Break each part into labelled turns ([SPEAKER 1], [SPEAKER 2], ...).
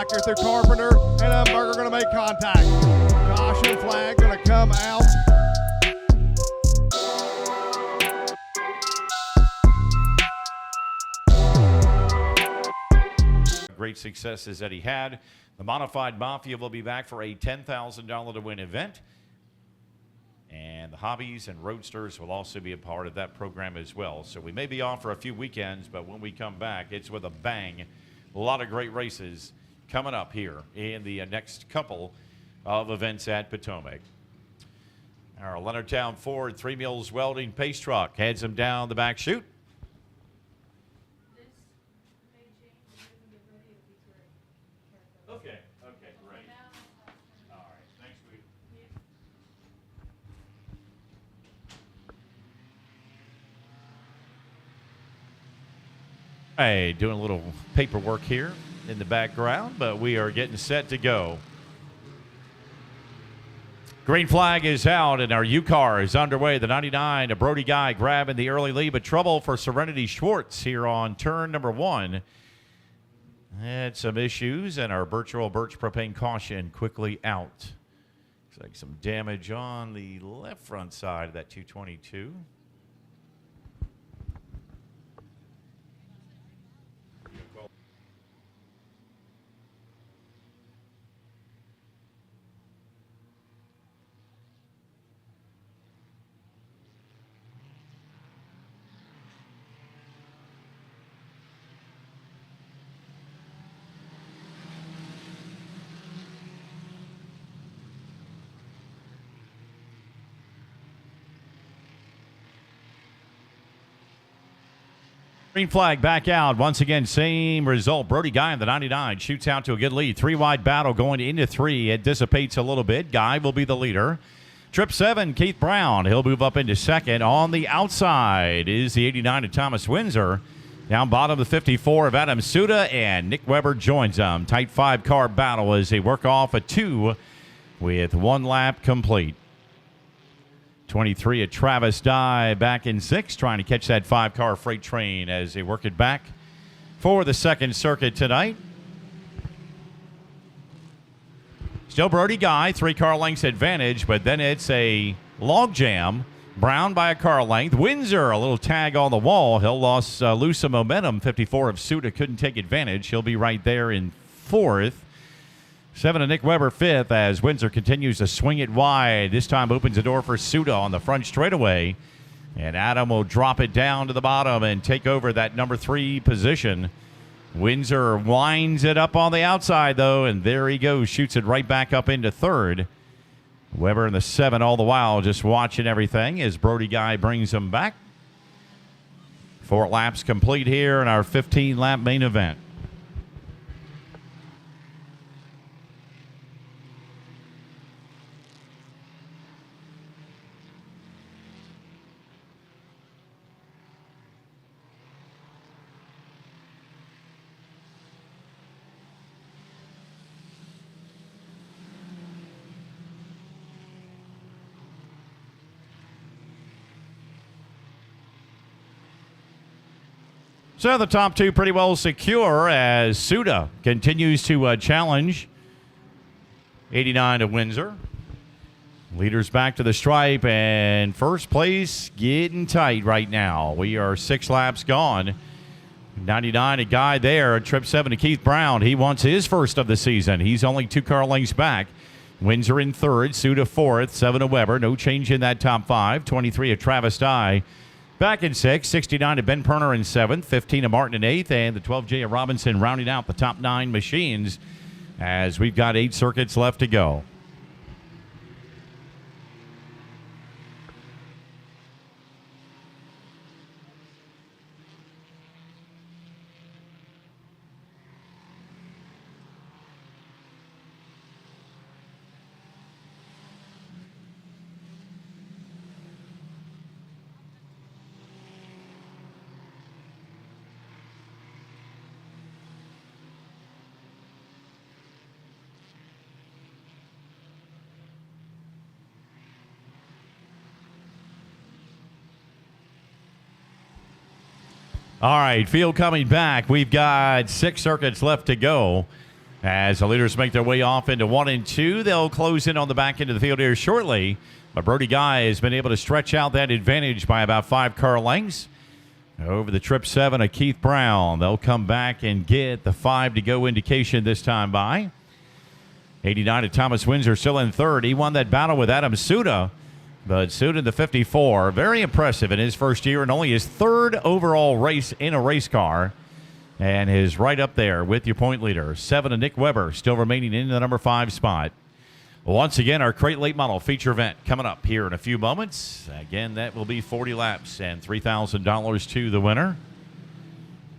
[SPEAKER 1] back here through Carpenter, and Umberger going to make contact. Caution flag going to come out.
[SPEAKER 2] Great successes that he had. The Modified Mafia will be back for a $10,000 to win event. And the Hobbies and Roadsters will also be a part of that program as well. So we may be off for a few weekends, but when we come back, it's with a bang. A lot of great races coming up here in the next couple of events at Potomac. Our Leonardtown Ford 3 Mills Welding Pace Truck heads him down the back chute. Okay, great. All right, thanks, Lee. Hey, doing a little paperwork here in the background, but we are getting set to go. Green flag is out, and our UCAR is underway. The 99, a Brody Guy grabbing the early lead, but trouble for Serenity Schwartz here on turn number 1. Had some issues, and our virtual Birch propane caution quickly out. Looks like some damage on the left front side of that 222. Green flag back out. Once again, same result. Brody Guy in the 99 shoots out to a good lead. 3 wide battle going into 3. It dissipates a little bit. Guy will be the leader. Trip 7, Keith Brown. He'll move up into second. On the outside is the 89 of Thomas Windsor. Down bottom, the 54 of Adam Suda, and Nick Weber joins them. Tight 5-car battle as they work off a 2 with 1 lap complete. 23 at Travis Dye back in 6, trying to catch that 5-car freight train as they work it back for the second circuit tonight. Still Brody Guy, 3-car lengths advantage, but then it's a log jam. Brown by a car length. Windsor, a little tag on the wall. He'll lose some momentum. 54 of Suda couldn't take advantage. He'll be right there in 4th. 7 of Nick Weber 5th as Windsor continues to swing it wide. This time opens the door for Suda on the front straightaway. And Adam will drop it down to the bottom and take over that number 3 position. Windsor winds it up on the outside, though, and there he goes. Shoots it right back up into 3rd. Weber in the 7 all the while just watching everything as Brody Guy brings him back. 4 laps complete here in our 15-lap main event. So the top 2 pretty well secure as Suda continues to challenge 89 to Windsor. Leaders back to the stripe, and first place getting tight right now. We are 6 laps gone. 99 a Guy there. Trip 7 to Keith Brown. He wants his first of the season. He's only 2 car lengths back. Windsor in 3rd, Suda 4th, 7 to Weber. No change in that top 5. 23 of Travis Dye. Back in 6, 69 to Ben Perner in 7th, 15 to Martin in 8th, and the 12J of Robinson rounding out the top 9 machines as we've got 8 circuits left to go. All right, field coming back. We've got 6 circuits left to go As the leaders make their way off into 1 and 2, they'll close in on the back end of the field here shortly. But Brody Guy has been able to stretch out that advantage by about 5 car lengths. Over the trip 7 of Keith Brown. They'll come back and get the 5 to go indication this time by. 89 of Thomas Windsor still in third. He won that battle with Adam Suda. But Suda in the 54, very impressive in his first year and only his third overall race in a race car. And is right up there with your point leader. 7 of Nick Weber still remaining in the number 5 spot. Once again, our Crate Late Model feature event coming up here in a few moments. Again, that will be 40 laps and $3,000 to the winner.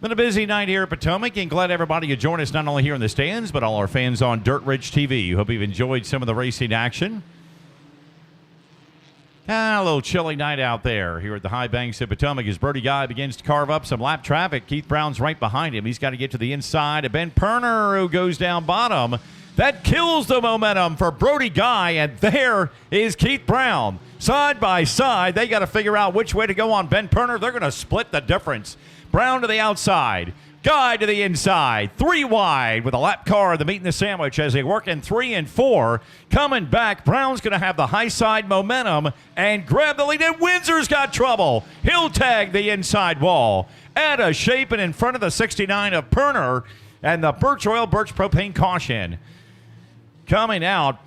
[SPEAKER 2] Been a busy night here at Potomac, and glad everybody could join us not only here in the stands, but all our fans on DirtRichTV. Hope you've enjoyed some of the racing action. A little chilly night out there here at the high banks of Potomac as Brody Guy begins to carve up some lap traffic. Keith Brown's right behind him. He's got to get to the inside of Ben Perner, who goes down bottom. That kills the momentum for Brody Guy, and there is Keith Brown. Side by side, they got to figure out which way to go on Ben Perner. They're going to split the difference. Brown to the outside, Guy to the inside, 3 wide with a lap car of the meat and the sandwich as they work in 3 and 4. Coming back, Brown's going to have the high side momentum and grab the lead, and Windsor's got trouble. He'll tag the inside wall. Out of shape and in front of the 69 of Perner and the Birch Oil Birch Propane Caution. Coming out,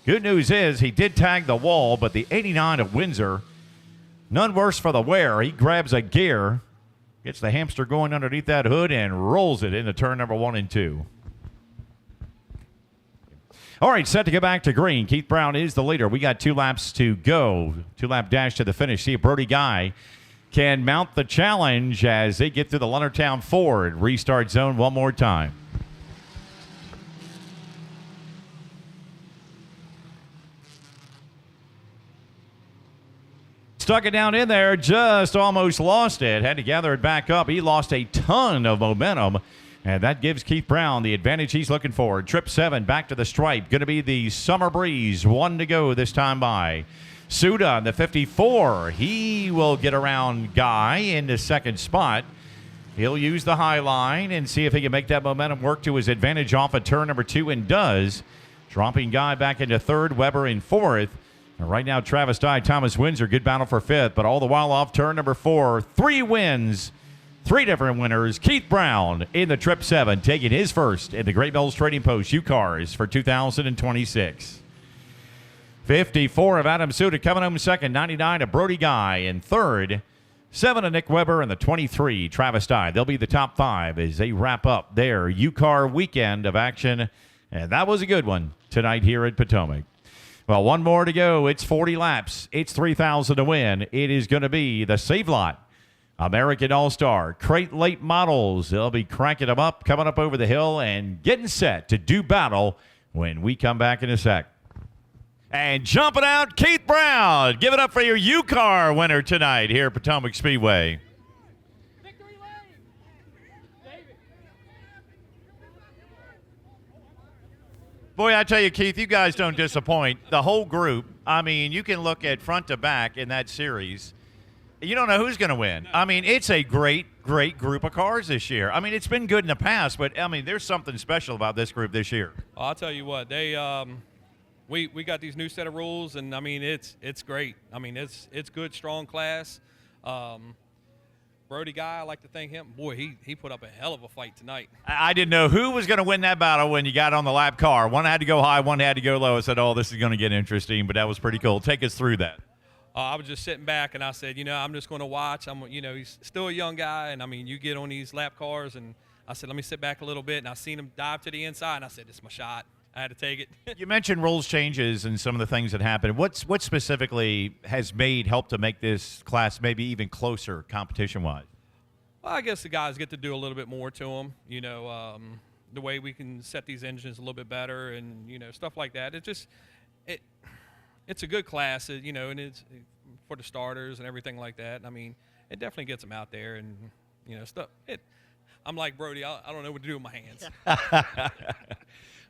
[SPEAKER 2] good news is he did tag the wall, but the 89 of Windsor, none worse for the wear. He grabs a gear, gets the hamster going underneath that hood, and rolls it into turn number 1 and 2. All right, set to go back to green. Keith Brown is the leader. We got 2 laps to go. 2-lap dash to the finish. See if Brody Guy can mount the challenge as they get through the Leonardtown Ford restart zone one more time. Stuck it down in there, just almost lost it. Had to gather it back up. He lost a ton of momentum, and that gives Keith Brown the advantage he's looking for. Trip 7 back to the stripe. Going to be the Summer Breeze. 1 to go this time by. Suda on the 54. He will get around Guy into second spot. He'll use the high line and see if he can make that momentum work to his advantage off of turn number 2, and does. Dropping Guy back into third, Weber in fourth. Right now, Travis Dye, Thomas Windsor, good battle for 5th, but all the while off turn number 4. 3 wins, 3 different winners. Keith Brown in the Trip 7, taking his first in the Great Mills Trading Post UCARs for 2026. 54 of Adam Suda coming home second. 99 of Brody Guy in third. 7 of Nick Weber, and the 23, Travis Dye. They'll be the top 5 as they wrap up their UCAR weekend of action, and that was a good one tonight here at Potomac. Well, 1 more to go. It's 40 laps. It's $3,000 to win. It is going to be the Save Lot American All-Star Crate Late Models. They'll be cranking them up, coming up over the hill, and getting set to do battle when we come back in a sec. And jumping out, Keith Brown. Give it up for your UCAR winner tonight here at Potomac Speedway. Boy, I tell you, Keith, you guys don't disappoint. The whole group, I mean, you can look at front to back in that series. You don't know who's going to win. I mean, it's a great group of cars this year. I mean, it's been good in the past, but, I mean, there's something special about this group this year.
[SPEAKER 3] Well, I'll tell you what, they we got these new set of rules, and, I mean, it's great. I mean, it's good, strong class. Brody Guy, I like to thank him. Boy, he put up a hell of a fight tonight.
[SPEAKER 2] I didn't know who was going to win that battle when you got on the lap car. One had to go high, one had to go low. I said, oh, this is going to get interesting, but that was pretty cool. Take us through that.
[SPEAKER 3] I was just sitting back, and I said, I'm just going to watch. He's still a young guy, and, I mean, you get on these lap cars, and I said, let me sit back a little bit, and I seen him dive to the inside, and I said, this is my shot. I had to take it.
[SPEAKER 2] You mentioned rules changes and some of the things that happened. What specifically has helped to make this class maybe even closer competition-wise?
[SPEAKER 3] Well, I guess the guys get to do a little bit more to them, the way we can set these engines a little bit better and, stuff like that. It's a good class, and it's for the starters and everything like that. I mean, it definitely gets them out there and, stuff. I'm like Brody, I don't know what to do with my hands.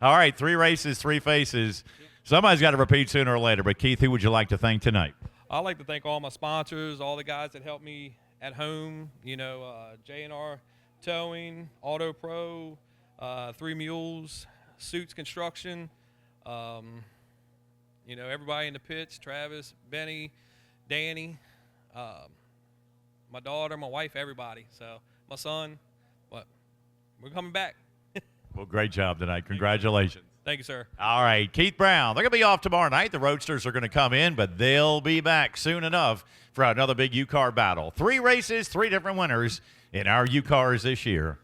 [SPEAKER 2] All right, 3 races, 3 faces. Somebody's got to repeat sooner or later, but Keith, who would you like to thank tonight?
[SPEAKER 3] I'd like to thank all my sponsors, all the guys that helped me at home, J&R Towing, Auto Pro, Three Mules, Suits Construction, you know, everybody in the pits, Travis, Benny, Danny, my daughter, my wife, everybody. So my son, but we're coming back.
[SPEAKER 2] Well, great job tonight. Congratulations.
[SPEAKER 3] Thank you, sir.
[SPEAKER 2] All right, Keith Brown. They're going to be off tomorrow night. The Roadsters are going to come in, but they'll be back soon enough for another big UCAR battle. 3 races, 3 different winners in our UCARs this year.